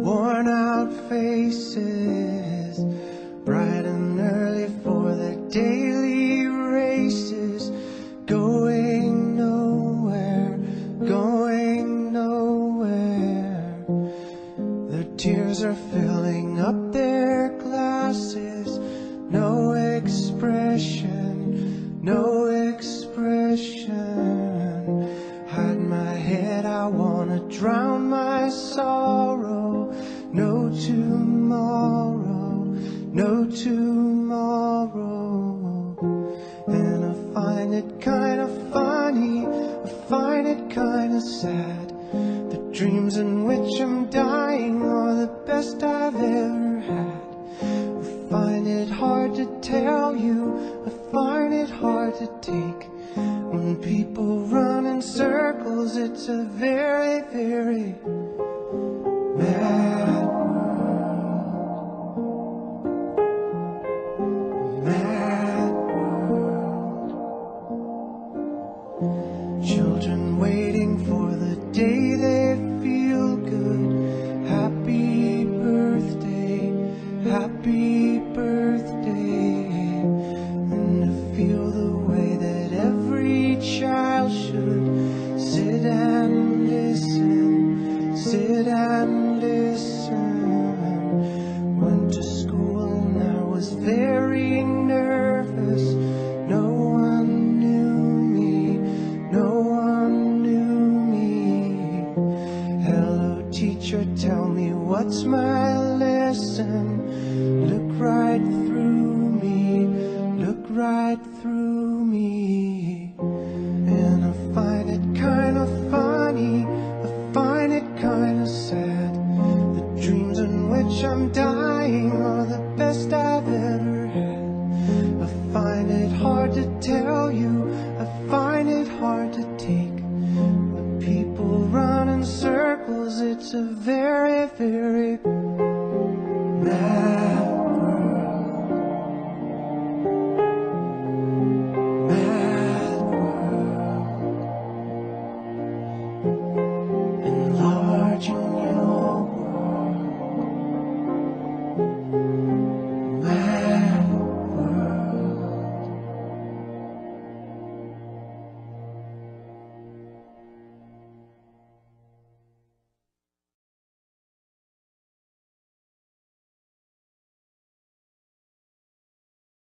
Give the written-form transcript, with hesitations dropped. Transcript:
worn out faces, bright and early for the daily races, going nowhere, going nowhere. Their tears are filling up their glasses, no expression, no expression. Hide my head, I wanna drown my sorrow. No tomorrow, no tomorrow. And I find it kinda funny, I find it kinda sad. The dreams in which I'm dying are the best I've ever had. I find it hard to tell you, I find it hard to take. When people run in circles, it's a very, very mad world. Mad world. Children waiting for the day they feel good. Happy birthday, happy birthday. And to feel the way that every child should sit and listen, sit and listen. Went to school and I was very nervous. No one knew me, no one knew me. Hello teacher, tell me what's my lesson. Look right through me, look right through me. And I find it kinda funny, I find it kinda sad. The dreams in which I'm dying are the best I've ever had. I find it hard to tell you, I find it hard to take. When people run in circles, it's a very, very mad